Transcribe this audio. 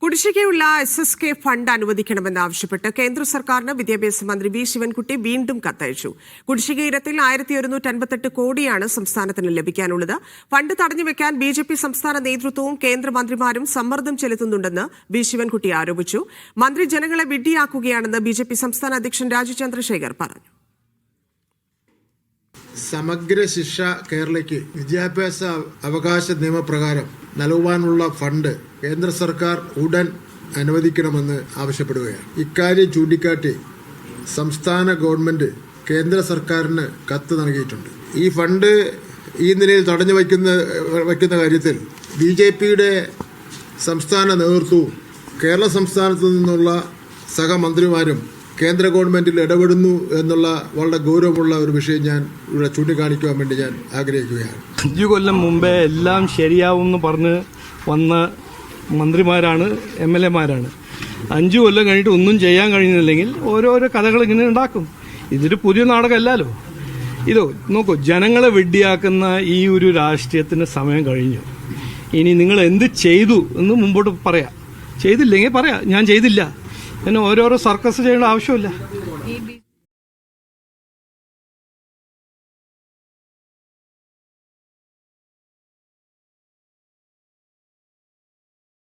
കുടിശ്ശികയുള്ള SSK fund അനുവദിക്കണമെന്നാവശ്യപ്പെട്ട് കേന്ദ്ര സർക്കാരിന് വിദ്യാഭ്യാസ മന്ത്രി വി ശിവൻകുട്ടി വീണ്ടും കത്തയച്ചു. കുടിശ്ശിക ഇനത്തിൽ 1158 കോടിയാണ് സംസ്ഥാനത്തിന് ലഭിക്കാനുള്ളത്. ഫണ്ട് തടഞ്ഞുവെക്കാൻ BJP സംസ്ഥാന നേതൃത്വവും കേന്ദ്രമന്ത്രിമാരും സമ്മർദ്ദം ചെലുത്തുന്നുണ്ടെന്ന് വി ശിവൻകുട്ടി ആരോപിച്ചു. മന്ത്രി ജനങ്ങളെ വിഡ്ഢിയാക്കുകയാണെന്ന് BJP സംസ്ഥാന അധ്യക്ഷൻ രാജീവ് ചന്ദ്രശേഖർ പറഞ്ഞു. സമഗ്ര ശിക്ഷ കേരളയ്ക്ക് വിദ്യാഭ്യാസ അവകാശ നിയമപ്രകാരം നൽകുവാനുള്ള ഫണ്ട് കേന്ദ്ര സർക്കാർ ഉടൻ അനുവദിക്കണമെന്ന് ആവശ്യപ്പെടുകയാണ്. ഇക്കാര്യം ചൂണ്ടിക്കാട്ടി സംസ്ഥാന ഗവൺമെന്റ് കേന്ദ്ര സർക്കാരിന് കത്ത് നൽകിയിട്ടുണ്ട്. ഈ ഫണ്ട് ഈ നിലയിൽ തടഞ്ഞു വയ്ക്കുന്ന കാര്യത്തിൽ BJPയുടെ സംസ്ഥാന നേതൃത്വവും കേരള സംസ്ഥാനത്തു നിന്നുള്ള സഹമന്ത്രിമാരും കേന്ദ്ര ഗവൺമെന്റിൽ ഇടപെടുന്നു എന്നുള്ള വളരെ ഗൗരവമുള്ള ഒരു വിഷയം ഞാൻ ഇവിടെ ചൂണ്ടിക്കാണിക്കുവാൻ വേണ്ടി ഞാൻ ആഗ്രഹിക്കുകയാണ്. 5 കൊല്ലം മുമ്പേ എല്ലാം ശരിയാവുമെന്ന് പറഞ്ഞ് വന്ന മന്ത്രിമാരാണ്, MLA-മാരാണ്. 5 കൊല്ലം കഴിഞ്ഞിട്ട് ഒന്നും ചെയ്യാൻ കഴിയുന്നില്ലെങ്കിൽ ഓരോരോ കഥകൾ ഇങ്ങനെ ഉണ്ടാക്കും. ഇതൊരു പുതിയ നാടകമല്ലല്ലോ. നോക്കൂ, ജനങ്ങളെ വെഡ്ഡിയാക്കുന്ന ഈ ഒരു രാഷ്ട്രീയത്തിന് സമയം കഴിഞ്ഞു. ഇനി നിങ്ങൾ എന്ത് ചെയ്തു എന്ന് മുമ്പോട്ട് പറയാം. ചെയ്തില്ലെങ്കിൽ പറയാം ഞാൻ ചെയ്തില്ല. പിന്നെ ഓരോരോ സർക്കസ് ചെയ്യേണ്ട ആവശ്യമില്ല.